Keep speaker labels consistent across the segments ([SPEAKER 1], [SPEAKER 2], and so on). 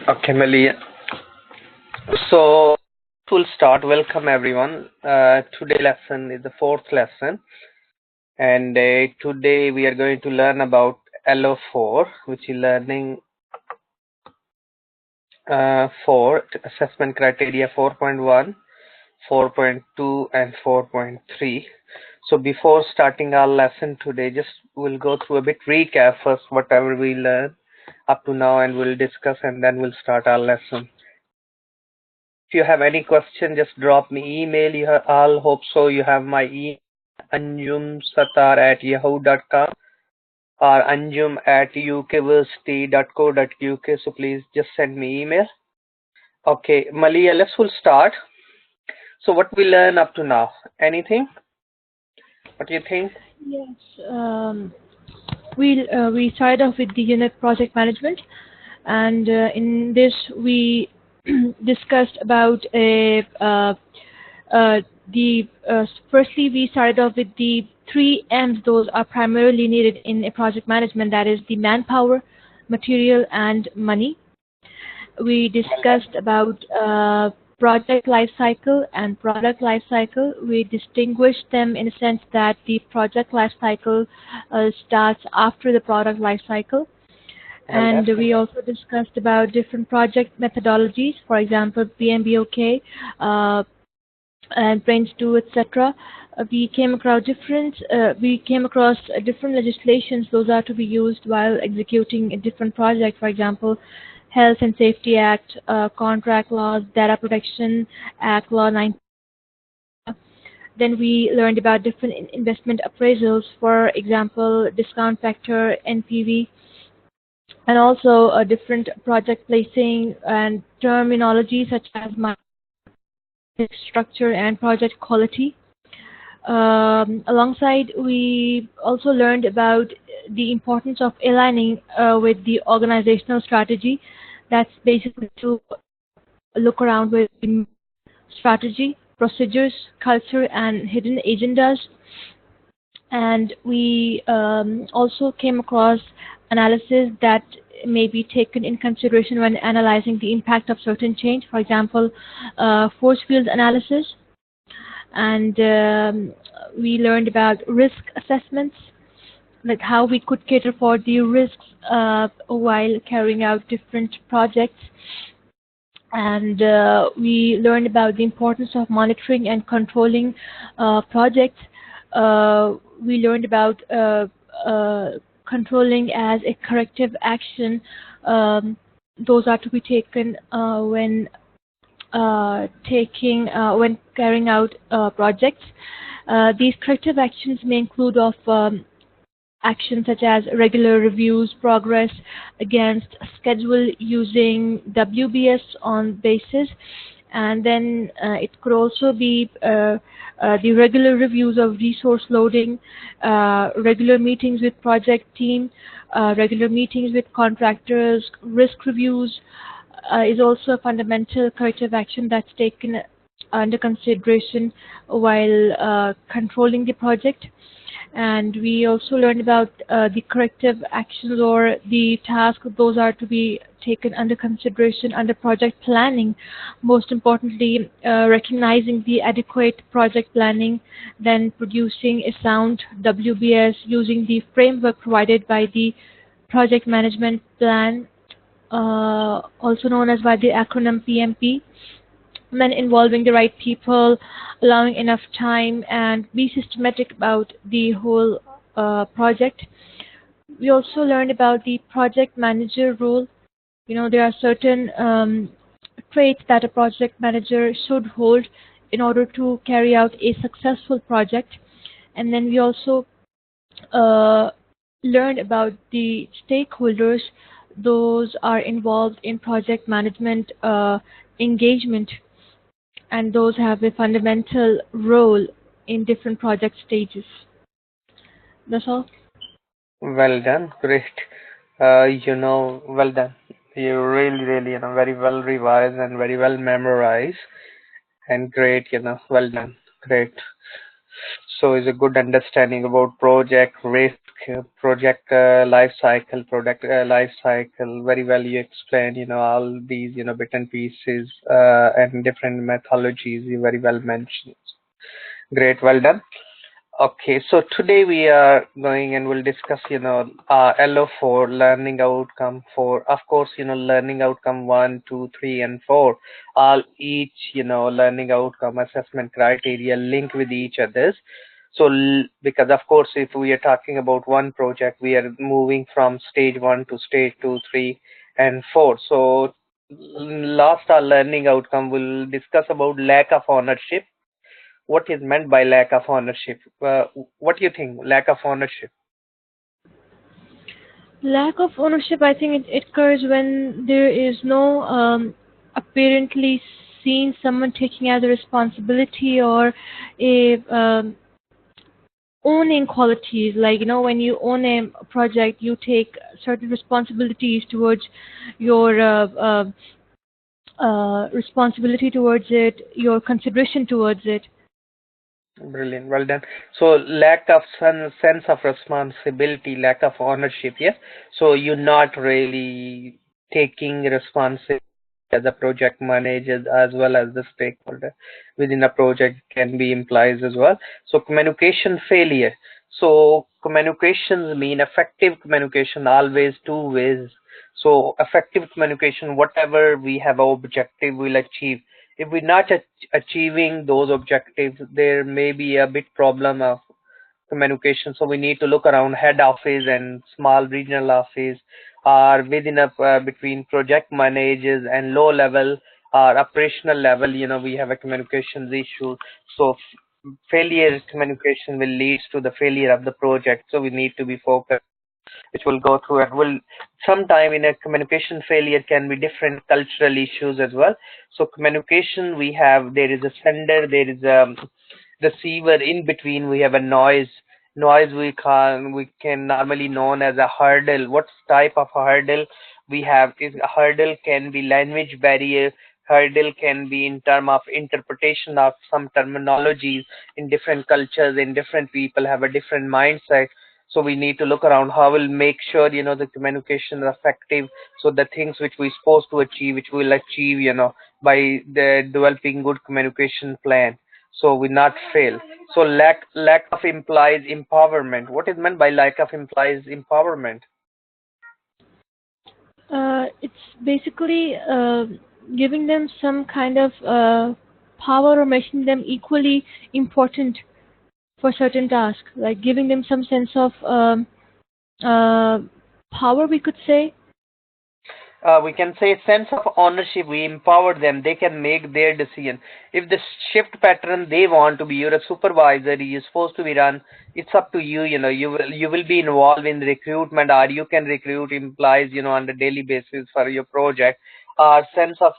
[SPEAKER 1] Okay, Malia. So we'll start. Welcome everyone. Today lesson is the fourth lesson, and today we are going to learn about LO4, which is learning 4 assessment criteria 4.1, 4.2, and 4.3. So before starting our lesson today, just we'll go through a bit recap first, whatever we learned up to now, and we'll discuss, and then we'll start our lesson. If you have any question, just drop me email. I'll hope so. You have my email anjumsatar@yahoo.com or anjum@ukversity.co.uk. So please just send me email. Okay, Malia, we'll start. So what we learn up to now? Anything? What do you think?
[SPEAKER 2] Yes, we started off with the unit project management, and in this we discussed about firstly we started off with the 3 M's. Those are primarily needed in a project management, that is the manpower, material, and money. We discussed about project life cycle and product life cycle. We distinguished them in a sense that the project life cycle starts after the product life cycle. And we also discussed about different project methodologies, for example, PMBOK and PRINCE2, etc. We came across different legislations. Those are to be used while executing a different project. For example, Health and Safety Act, contract laws, Data Protection Act, Law 9. Then we learned about different investment appraisals, for example, discount factor, NPV, and also different project placing and terminology such as structure and project quality. Alongside, we also learned about the importance of aligning with the organizational strategy. That's basically to look around with strategy, procedures, culture, and hidden agendas. And we also came across analysis that may be taken in consideration when analyzing the impact of certain change. For example, force field analysis. And we learned about risk assessments, like how we could cater for the risks while carrying out different projects. And we learned about the importance of monitoring and controlling projects. We learned about controlling as a corrective action. Those are to be taken when carrying out projects. These corrective actions may include actions such as regular reviews, progress against schedule using WBS on basis, and then it could also be the regular reviews of resource loading, regular meetings with project team, regular meetings with contractors. Risk reviews is also a fundamental corrective action that's taken under consideration while controlling the project. And we also learned about the corrective actions or the task. Those are to be taken under consideration under project planning. Most importantly, recognizing the adequate project planning, then producing a sound WBS using the framework provided by the project management plan, also known as by the acronym PMP. Then involving the right people, allowing enough time, and be systematic about the whole project. We also learned about the project manager role. There are certain traits that a project manager should hold in order to carry out a successful project. And then we also learned about the stakeholders. Those are involved in project management engagement, and those have a fundamental role in different project stages. That's all.
[SPEAKER 1] Well done, great. Well done. You really, very well revised and very well memorized, and great. Well done, great. So is a good understanding about project risk, project life cycle, product life cycle. Very well you explained, all these, bit and pieces and different methodologies you very well mentioned. Great, well done. Okay, so today we are going and we'll discuss, LO4 learning outcome for, of course, learning outcome 1, 2, 3, and 4, all each, learning outcome assessment criteria link with each others. So, because of course, if we are talking about one project, we are moving from stage 1 to stage 2, 3, and 4. So, last our learning outcome, we'll discuss about lack of ownership. What is meant by lack of ownership? What do you think? Lack of ownership.
[SPEAKER 2] Lack of ownership, I think it occurs when there is no apparently seen someone taking out the responsibility or a owning qualities. Like, when you own a project, you take certain responsibilities towards your responsibility towards it, your consideration towards it.
[SPEAKER 1] Brilliant, well done. So lack of sense of responsibility, lack of ownership, yes. So you're not really taking responsibility as a project manager as well as the stakeholder within a project can be implies as well. So communication failure. So communications mean effective communication, always two ways. So effective communication, whatever we have objective, we'll achieve. If we're not achieving those objectives, there may be a big problem of communication. So we need to look around head office and small regional office, or within a between project managers and low level or operational level. We have a communications issue. So failure communication will lead to the failure of the project. So we need to be focused, which will go through and will sometime in a communication failure can be different cultural issues as well. So communication, we have, there is a sender, there is a receiver, in between we have a noise we can normally known as a hurdle. What type of hurdle we have is a hurdle can be language barrier, hurdle can be in term of interpretation of some terminologies. In different cultures, in different people have a different mindset. So we need to look around how we'll make sure the communication is effective, so the things which we're supposed to achieve, which we'll achieve by the developing good communication plan, so we not fail. So lack of implies empowerment. What is meant by lack of implies empowerment?
[SPEAKER 2] It's basically giving them some kind of power or making them equally important for certain tasks, like giving them some sense of uh, power, we could say.
[SPEAKER 1] We can say sense of ownership. We empower them, they can make their decision. If the shift pattern they want to be, you're a supervisor, you're supposed to be run, it's up to you. You will be involved in recruitment, or you can recruit employees on a daily basis for your project. Our sense of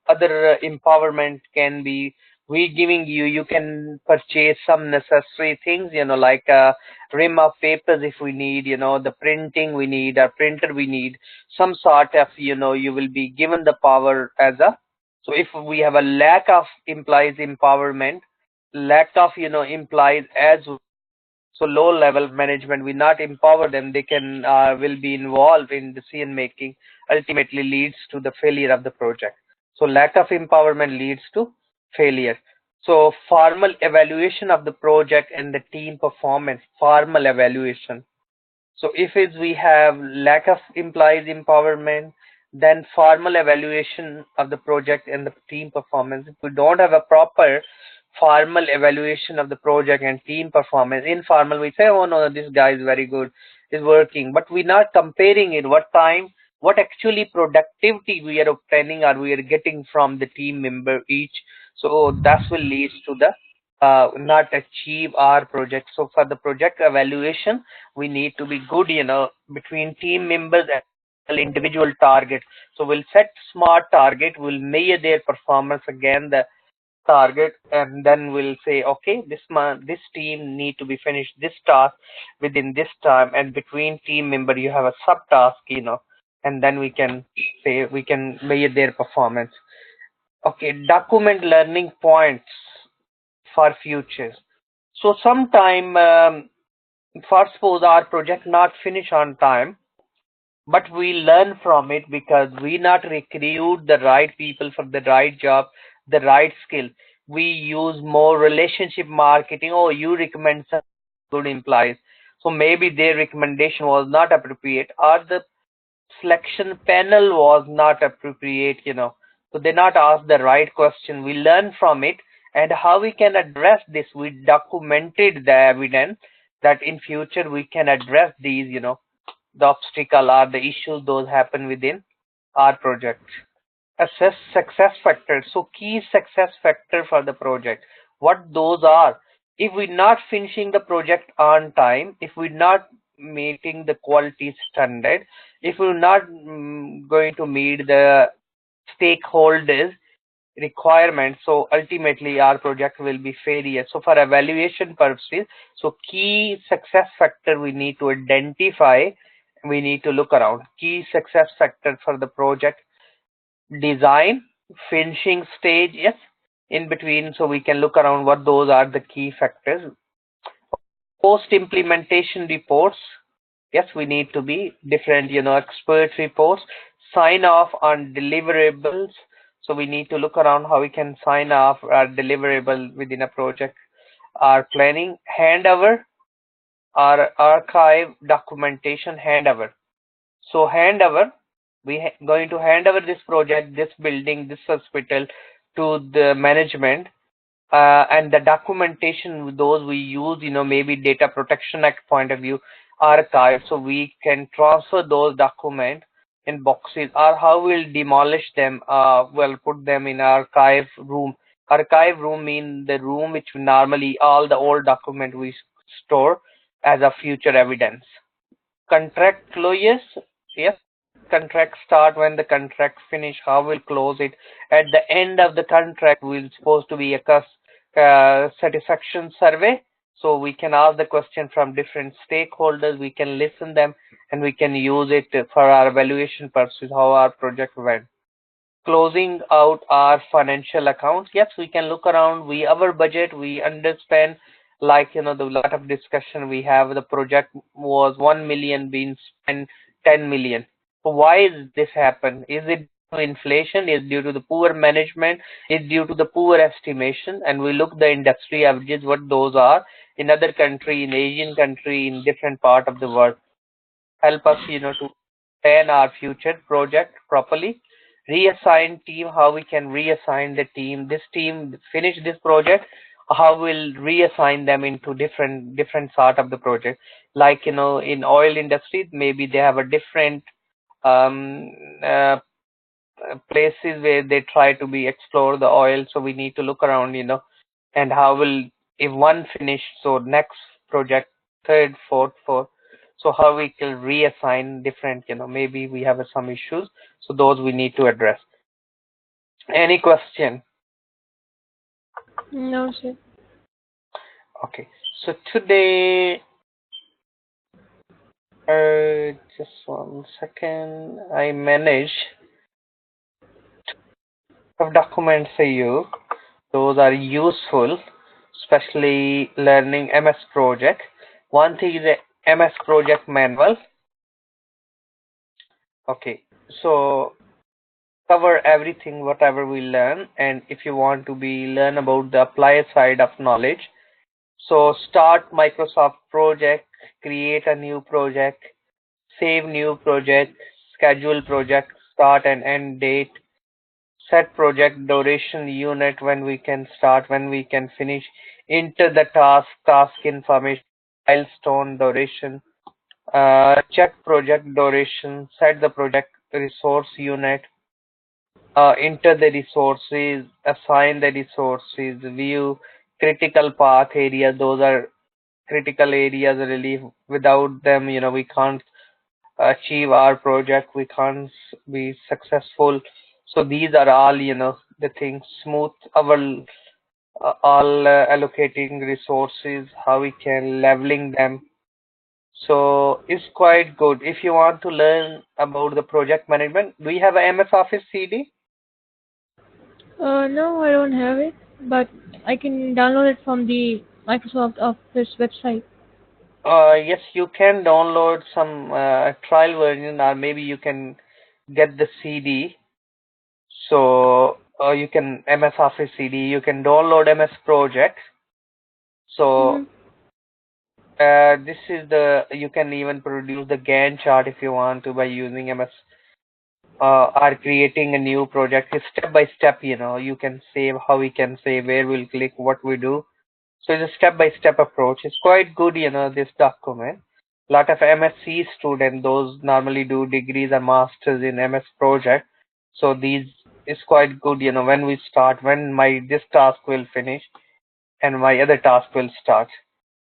[SPEAKER 1] other empowerment can be, we giving you can purchase some necessary things, like a rim of papers if we need, the printing we need, a printer we need, some sort of, you will be given the power as a. So if we have a lack of implies empowerment, lack of implies as, so low level management, we not empower them, they can will be involved in decision making, ultimately leads to the failure of the project. So lack of empowerment leads to failure. So formal evaluation of the project and the team performance, formal evaluation. So if it's we have lack of implies empowerment, then formal evaluation of the project and the team performance. If we don't have a proper formal evaluation of the project and team performance, informal, we say, oh no, this guy is very good, is working, but we're not comparing it. What time, what actually productivity we are obtaining or we are getting from the team member each. So that will lead to the not achieve our project. So for the project evaluation, we need to be good, between team members and individual target. So we'll set smart target, we'll measure their performance again the target, and then we'll say, okay, this month this team need to be finished this task within this time, and between team member you have a subtask, and then we can say we can measure their performance. Okay, document learning points for future. So sometime, first suppose our project not finish on time, but we learn from it because we not recruit the right people for the right job, the right skill. We use more relationship marketing. Oh, you recommend some good employees, so maybe their recommendation was not appropriate, or the selection panel was not appropriate, so they not ask the right question. We learn from it, and how we can address this, we documented the evidence that in future we can address these, the obstacle or the issues those happen within our project. Assess success factors. So key success factor for the project, what those are. If we're not finishing the project on time, if we're not meeting the quality standard, if we're not going to meet the stakeholders requirements, so ultimately our project will be failure. So for evaluation purposes, so key success factor we need to identify, we need to look around key success factor for the project design, finishing stage, yes, in between, so we can look around what those are the key factors. Post implementation reports, yes, we need to be different, expert reports. Sign off on deliverables, so we need to look around how we can sign off our deliverable within a project. Our planning handover, our archive documentation handover. So handover, we going to hand over this project, this building, this hospital to the management, and the documentation those we use, maybe data protection act point of view, archive, so we can transfer those documents in boxes, or how we'll demolish them, we'll put them in archive room. Archive room mean the room which normally all the old document we store as a future evidence. Contract closes, yes, contract start, when the contract finish, how we'll close it. At the end of the contract will supposed to be a satisfaction survey, so we can ask the question from different stakeholders, we can listen them, and we can use it for our evaluation purposes, how our project went. Closing out our financial accounts, yes, we can look around, we our budget, we understand, like, the lot of discussion we have, the project was 1 million being spent 10 million. So why is this happen? Is it due to inflation, is due to the poor management, is due to the poor estimation? And we look the industry averages, what those are in other country, in Asian country, in different part of the world. Help us, to plan our future project properly. Reassign team, how we can reassign the team. This team finish this project, how we'll reassign them into different sort of the project. Like, in oil industry, maybe they have a different um, uh, places where they try to be explore the oil. So we need to look around, and how will, if one finish, so next project, third, fourth, so how we can reassign different, maybe we have some issues, so those we need to address. Any question?
[SPEAKER 2] No, sir.
[SPEAKER 1] Okay, so today, just 1 second, I manage of documents for you. Those are useful, especially learning MS project. One thing is a MS project manual. Okay, so cover everything whatever we learn, and if you want to be learn about the applied side of knowledge, so start Microsoft project, create a new project, save new project, schedule project, start and end date, set project duration unit, when we can start, when we can finish, enter the task information, milestone duration, check project duration, set the project resource unit, enter the resources, assign the resources, view critical path areas. Those are critical areas really. Without them, we can't achieve our project. We can't be successful. So these are all, the things. Smooth our all allocating resources, how we can leveling them. So it's quite good. If you want to learn about the project management, do you have a MS Office CD?
[SPEAKER 2] No, I don't have it, but I can download it from the Microsoft Office website?
[SPEAKER 1] Yes, you can download some trial version, or maybe you can get the CD. So you can MS Office CD. You can download MS Project. So
[SPEAKER 2] Mm-hmm.
[SPEAKER 1] this is the, you can even produce the Gantt chart if you want to by using MS, or creating a new project. It's step by step, you can save, how we can save, where we'll click, what we do. So it's a step by step approach. It's quite good, this document. Lot of MSc students, those normally do degrees or masters in MS project. So these is quite good, when we start, when my this task will finish and my other task will start.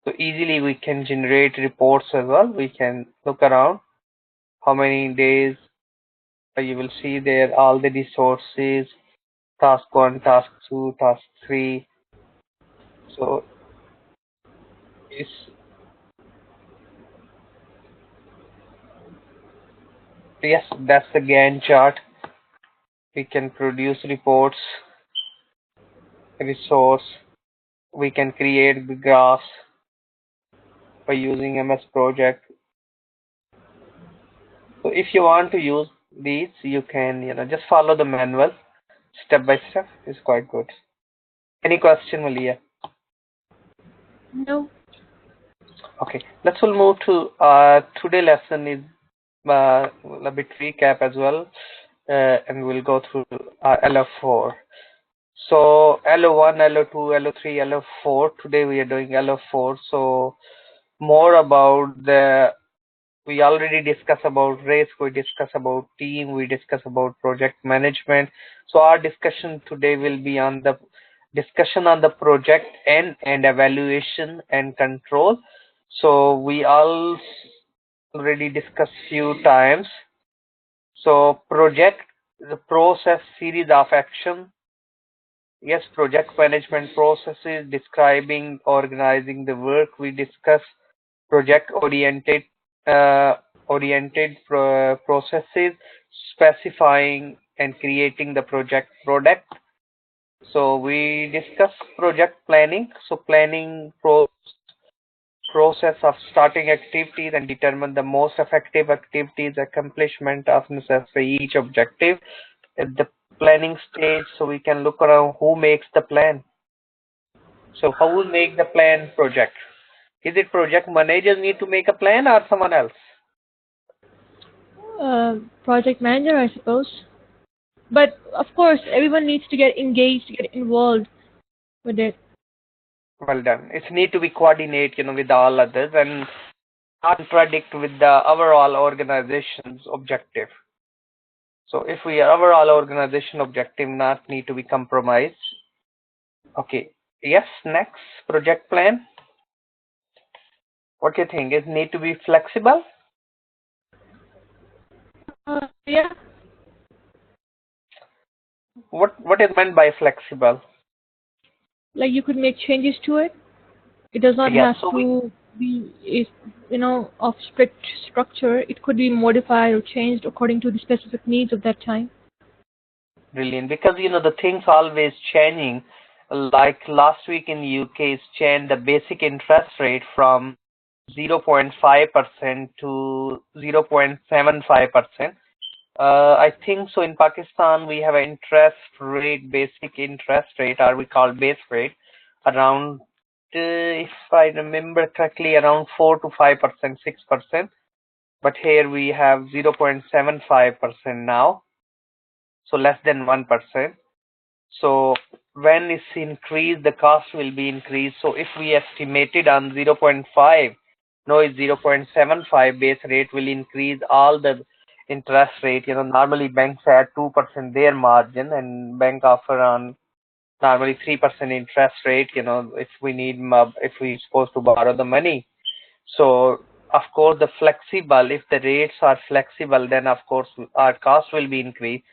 [SPEAKER 1] So easily we can generate reports as well. We can look around how many days, you will see there all the resources, task 1, task 2, task 3. So it's, yes, that's the Gantt chart. We can produce reports, resource. We can create the graphs by using MS Project. So if you want to use these, you can, just follow the manual step by step. It's quite good. Any question, Malia?
[SPEAKER 2] No.
[SPEAKER 1] Okay, let's all move to today lesson is a bit recap as well, and we'll go through LF4. So LO1, LO2, LO3, LO4. Today we are doing LO4. So more about we already discussed about race, we discussed about team, we discussed about project management. So our discussion today will be on the discussion on the project and evaluation and control. So we all already discussed few times. So project, the process, series of action. Yes, project management processes, describing, organizing the work. We discuss project uh, oriented processes, specifying and creating the project product. So we discuss project planning. So planning process of starting activities and determine the most effective activities, accomplishment of necessary each objective at the planning stage. So we can look around who makes the plan. So how will make the plan project? Is it project managers need to make a plan or someone else?
[SPEAKER 2] Project manager, I suppose. But of course, everyone needs to get engaged, get involved with it.
[SPEAKER 1] Well done. It need to be coordinate, with all others and contradict with the overall organization's objective. So if we overall organization objective not need to be compromised. Okay. Yes, next project plan. What do you think? It need to be flexible?
[SPEAKER 2] Yeah.
[SPEAKER 1] What is meant by flexible?
[SPEAKER 2] Like you could make changes to it. It does not
[SPEAKER 1] Yes,
[SPEAKER 2] have
[SPEAKER 1] so we
[SPEAKER 2] to be, of strict structure. It could be modified or changed according to the specific needs of that time.
[SPEAKER 1] brilliant, because the things always changing. Like last week in UK, it's changed the basic interest rate from 0.5% to 0.75%. I think so. In Pakistan, we have an interest rate, basic interest rate, or we call base rate, around, if I remember correctly, around 4 to 5%, 6%. But here we have 0.75% now, so less than 1%. So when it's increased, the cost will be increased. So if we estimated on 0.5, no, it's 0.75 base rate will increase all the interest rate. Normally banks add 2% their margin and bank offer on normally 3% interest rate, if we need, if we supposed to borrow the money. So of course the flexible, if the rates are flexible, then of course our cost will be increased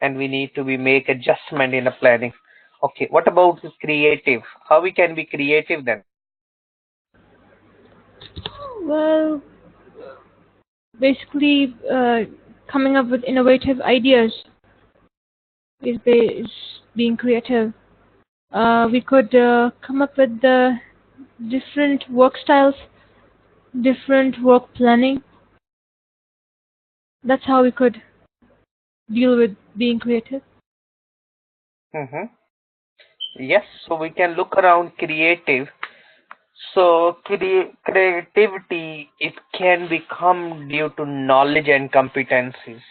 [SPEAKER 1] and we need to be make adjustment in the planning. Okay, what about the creative? How we can be creative then?
[SPEAKER 2] Well, basically, coming up with innovative ideas is being creative. We could come up with the different work styles, different work planning. That's how we could deal with being creative.
[SPEAKER 1] Mm-hmm. Yes, so we can look around creative. So creativity, it can become due to knowledge and competencies.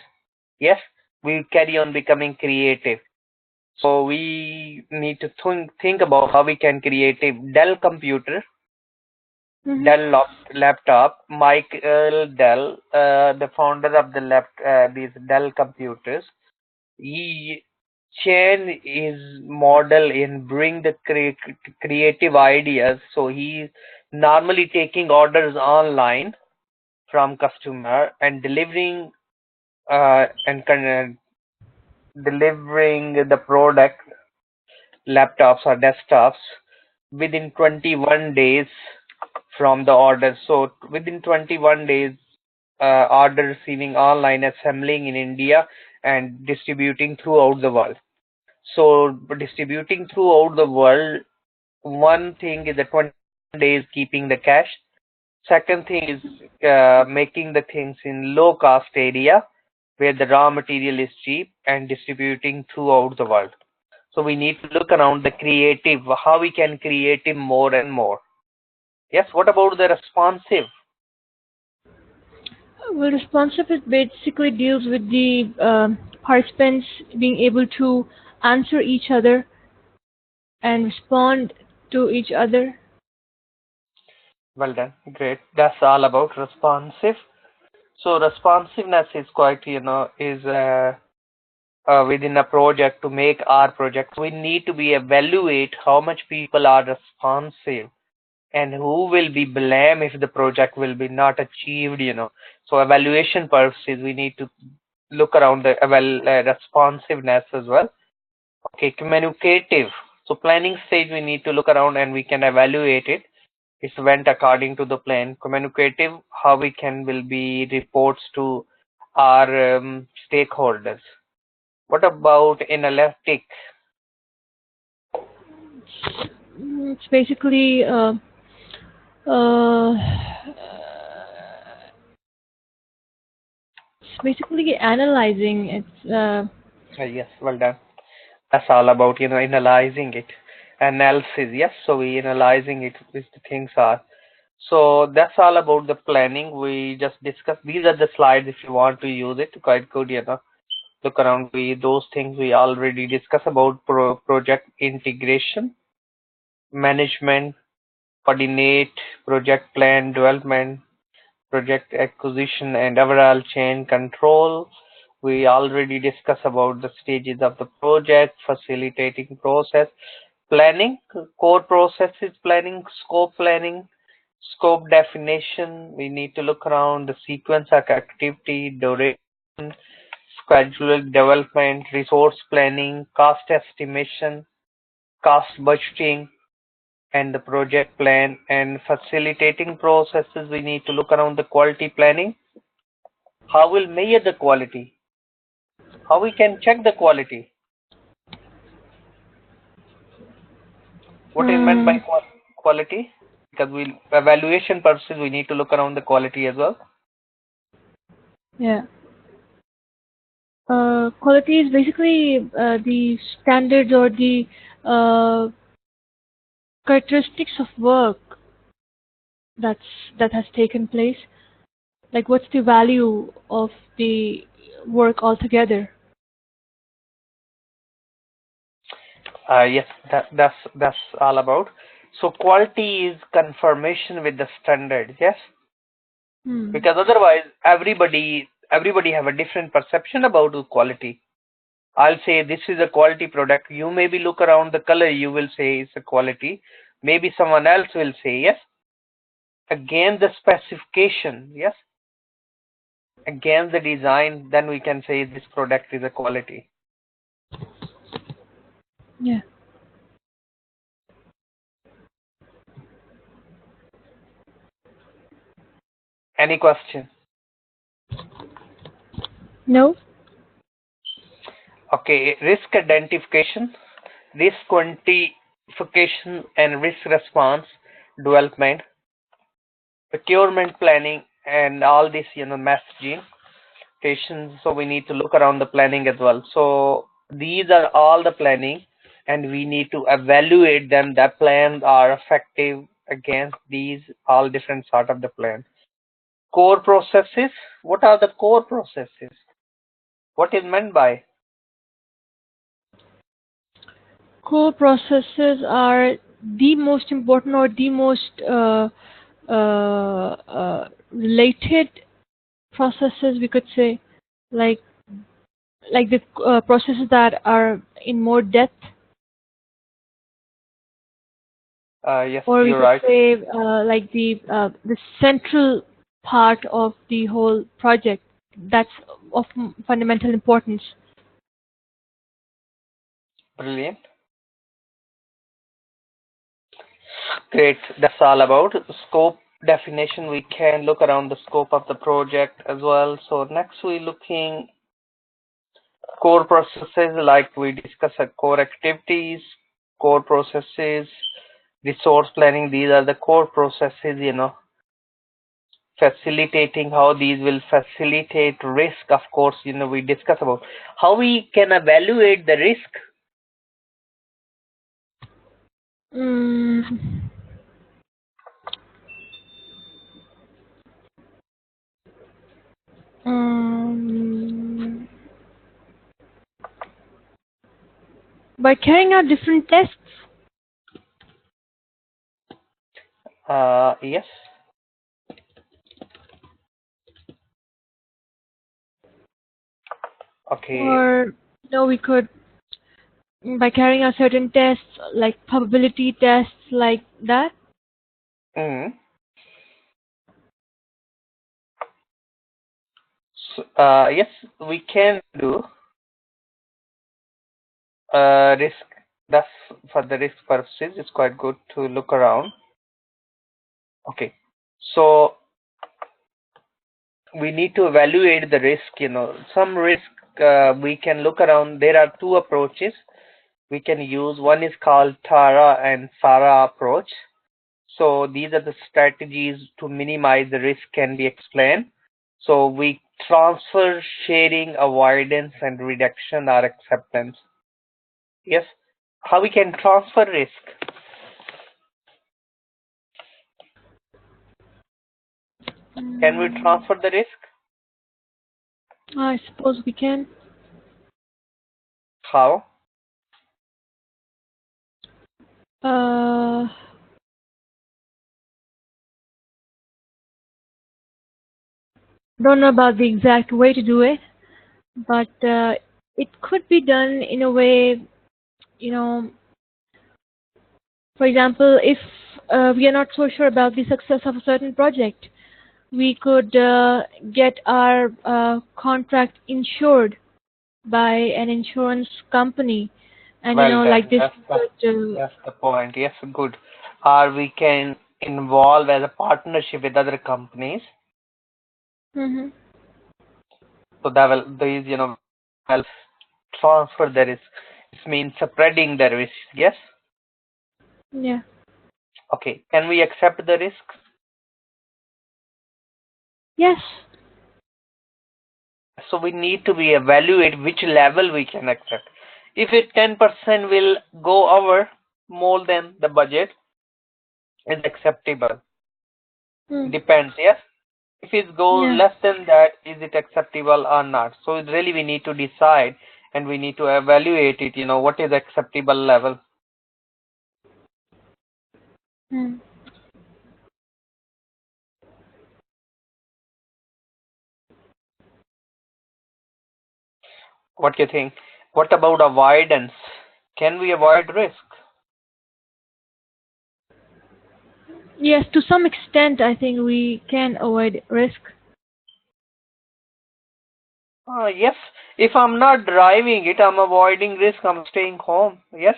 [SPEAKER 1] Yes, we carry on becoming creative. So we need to think about how we can create a Dell computer,
[SPEAKER 2] Hmm.
[SPEAKER 1] Dell laptop. Michael Dell, the founder of these Dell computers, he change his model in bring the creative ideas. So he's normally taking orders online from customer and delivering the product, laptops or desktops, within 21 days from the order. So within 21 days, order receiving online, assembling in India and distributing throughout the world. So distributing throughout the world, one thing is the 20 days keeping the cash. Second thing is making the things in low cost area where the raw material is cheap and distributing throughout the world. So we need to look around the creative, how we can create it more and more. Yes, what about the responsive?
[SPEAKER 2] Well, responsive is basically deals with the participants being able to answer each other and respond to each other.
[SPEAKER 1] Well done, great. That's all about responsive. So responsiveness is quite, is within a project. To make our project, we need to be evaluate how much people are responsive and who will be blamed if the project will be not achieved. So evaluation purposes, we need to look around the responsiveness as well. Okay, communicative. So planning stage, we need to look around and we can evaluate it. It went according to the plan. Communicative, how we can will be reports to our stakeholders. What about analytic?
[SPEAKER 2] It's basically uh, it's basically analyzing. It's
[SPEAKER 1] Yes, well done. That's all about, analyzing it. Analysis, yes. So we analyzing it, which the things are. So that's all about the planning. We just discussed. These are the slides if you want to use it. Quite good. Look around. Those things we already discussed about project integration, management, coordinate, project plan development, project acquisition, and overall chain control. We already discussed about the stages of the project, facilitating process, planning, core processes planning, scope definition. We need to look around the sequence of activity, duration, schedule development, resource planning, cost estimation, cost budgeting, and the project plan. And facilitating processes, we need to look around the quality planning. How will measure the quality? How we can check the quality? What is meant by
[SPEAKER 2] um,
[SPEAKER 1] quality? Because we evaluation purposes, we need to look around the quality as well.
[SPEAKER 2] yeah. Quality is basically the standards or the uh, characteristics of work that has taken place. Like, what's the value of the work altogether?
[SPEAKER 1] Yes, that's all about. So quality is confirmation with the standard. Yes,
[SPEAKER 2] Hmm.
[SPEAKER 1] because otherwise everybody have a different perception about the quality. I'll say this is a quality product. You maybe look around the color, you will say it's a quality. Maybe someone else will say yes. Again, the specification, yes. Again, the design, then we can say this product is a quality.
[SPEAKER 2] Yeah.
[SPEAKER 1] Any question?
[SPEAKER 2] No.
[SPEAKER 1] Okay, risk identification, risk quantification, and risk response. development, procurement planning, and all this, messaging stations. So we need to look around the planning as well. So these are all the planning, and we need to evaluate them. That plans are effective against these all different sort of the plans. Core processes. What are the core processes? What is meant by?
[SPEAKER 2] Core processes are the most important or the most related processes, we could say, like the processes that are in more depth,
[SPEAKER 1] Yes,
[SPEAKER 2] or we
[SPEAKER 1] you're
[SPEAKER 2] could
[SPEAKER 1] right.
[SPEAKER 2] say like the central part of the whole project that's of fundamental importance.
[SPEAKER 1] Brilliant. Great. That's all about scope definition. We can look around the scope of the project as well. So next we're looking core processes, like we discussed, core activities, core processes, resource planning. These are the core processes, facilitating how these will facilitate risk. Of course, we discuss about how we can evaluate the risk.
[SPEAKER 2] Mm, um, by carrying out different tests.
[SPEAKER 1] Yes. Okay.
[SPEAKER 2] Or no, we could by carrying out certain tests like probability tests like that.
[SPEAKER 1] Mm. So, yes, we can do risk. That's for the risk purposes. It's quite good to look around. Okay. So we need to evaluate the risk. Some risk we can look around. There are two approaches we can use. One is called Tara and Sara approach. So these are the strategies to minimize the risk can be explained. So we transfer, sharing, avoidance, and reduction are acceptance. Yes. How we can transfer risk? Can we transfer the risk?
[SPEAKER 2] I suppose we can.
[SPEAKER 1] How?
[SPEAKER 2] Uh, don't know about the exact way to do it, but it could be done in a way, you know, for example, if we are not so sure about the success of a certain project, we could get our contract insured by an insurance company, and
[SPEAKER 1] Well
[SPEAKER 2] like
[SPEAKER 1] done.
[SPEAKER 2] this
[SPEAKER 1] That's the,
[SPEAKER 2] could.
[SPEAKER 1] that's the point. Yes, good. Or we can involve as a partnership with other companies.
[SPEAKER 2] Mhm.
[SPEAKER 1] So that will these help transfer the risk. It means spreading the risk. Yes.
[SPEAKER 2] Yeah.
[SPEAKER 1] Okay. Can we accept the risk?
[SPEAKER 2] Yes.
[SPEAKER 1] So we need to be evaluate which level we can accept. If it 10% will go over more than the budget, is acceptable.
[SPEAKER 2] Mm.
[SPEAKER 1] Depends, yes. If it goes
[SPEAKER 2] Yeah.
[SPEAKER 1] less than that, is it acceptable or not? So it's really we need to decide, and we need to evaluate it. What is acceptable level?
[SPEAKER 2] Mm.
[SPEAKER 1] What do you think? What about avoidance? Can we avoid risk?
[SPEAKER 2] Yes, to some extent, I think we can avoid risk.
[SPEAKER 1] Yes. If I'm not driving it, I'm avoiding risk. I'm staying home. Yes.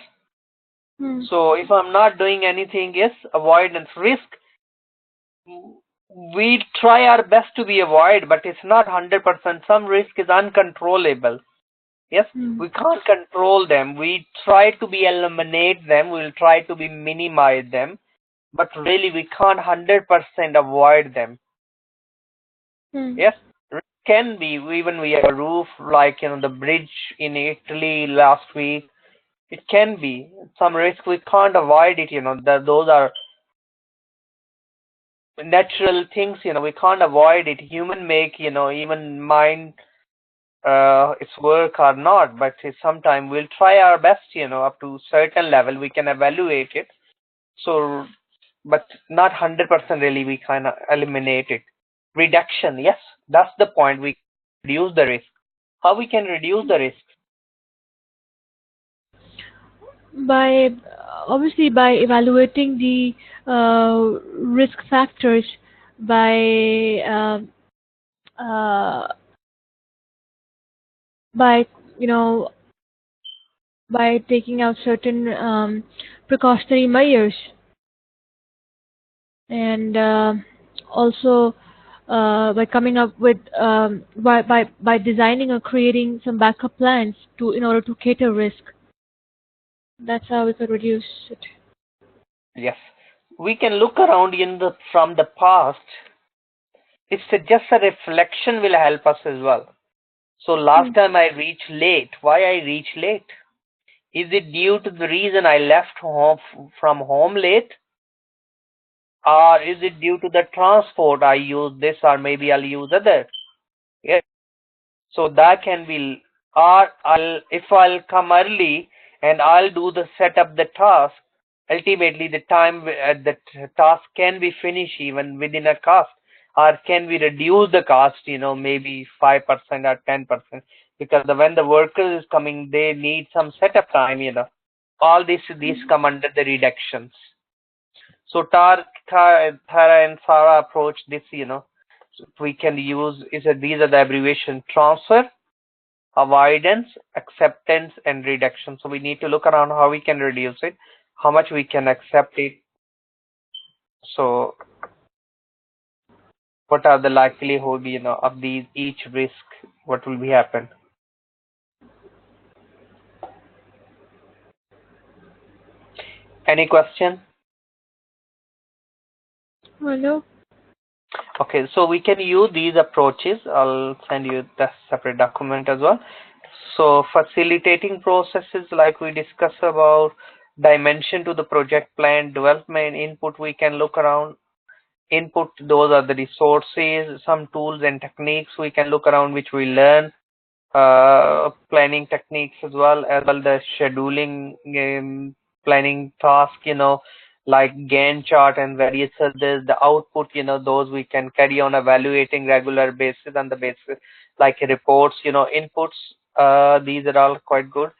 [SPEAKER 2] Mm.
[SPEAKER 1] So if I'm not doing anything, yes, avoidance risk. We try our best to be avoid, but it's not 100%. Some risk is uncontrollable. Yes,
[SPEAKER 2] Mm.
[SPEAKER 1] we can't control them. We try to be eliminate them. We'll try to be minimize them. but really we can't 100% avoid them.
[SPEAKER 2] Hmm.
[SPEAKER 1] Yes, risk can be, even we have a roof like the bridge in Italy last week. It can be some risk, we can't avoid it. Those are natural things. We can't avoid it. Human make, even mind its work or not, but sometime we'll try our best. Up to certain level we can evaluate it. So, but not 100% really. We kind of eliminate it. Reduction, yes, that's the point. We reduce the risk. How we can reduce the risk?
[SPEAKER 2] By obviously by evaluating the risk factors, by uh, by you know by taking out certain precautionary measures, and also by coming up with by designing or creating some backup plans to in order to cater risk. That's how we could reduce it.
[SPEAKER 1] Yes, we can look around from the past. It's just a reflection will help us as well. So
[SPEAKER 2] Hmm.
[SPEAKER 1] last time I reached late. Why I reached late? Is it due to the reason I left home from home late? Or is it due to the transport I use this, or maybe I'll use other? Yes. So that can be, or if I'll come early and I'll do the set up the task, ultimately the time the task can be finished even within a cost, or can we reduce the cost, maybe 5% or 10%, because when the worker is coming, they need some setup time. All these come under the reductions. So Tara and Sarah approach this. So we can use these are the abbreviation: transfer, avoidance, acceptance, and reduction. So we need to look around how we can reduce it, how much we can accept it. So what are the likelihood, of these each risk? What will be happen? Any question?
[SPEAKER 2] Hello.
[SPEAKER 1] Okay, so we can use these approaches. I'll send you the separate document as well. So facilitating processes, like we discussed about dimension to the project plan, development, input, we can look around. Input, those are the resources, some tools and techniques we can look around, which we learn. Planning techniques as well the scheduling, planning task, like Gantt chart and various others. The output, those we can carry on evaluating regular basis, on the basis like reports. Inputs, these are all quite good.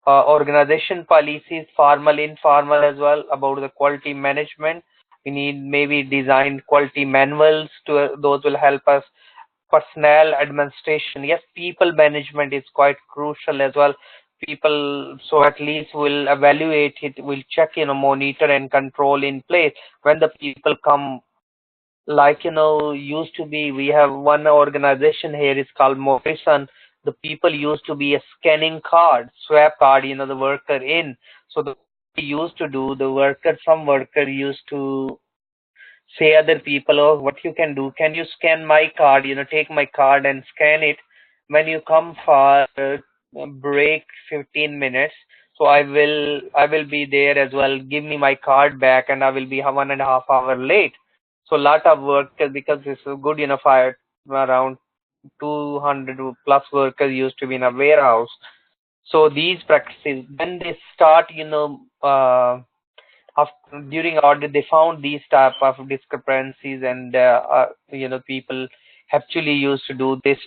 [SPEAKER 1] Organization policies, formal, informal as well, about the quality management. We need maybe design quality manuals to those will help us. Personnel administration, yes, people management is quite crucial as well. People, so at least will evaluate it, will check, monitor and control in place when the people come. Like, used to be, we have one organization here is called Morrison. The people used to be a scanning card, swap card, the worker in. So the used to do, the worker, some worker used to say other people, oh, what you can do, can you scan my card, take my card and scan it when you come for break 15 minutes. So I will be there as well, give me my card back, and I will be 1.5 hours late. So lot of work, because this is good, fire around 200 plus workers used to be in a warehouse. So these practices, when they start, during audit, they found these type of discrepancies, and people actually used to do this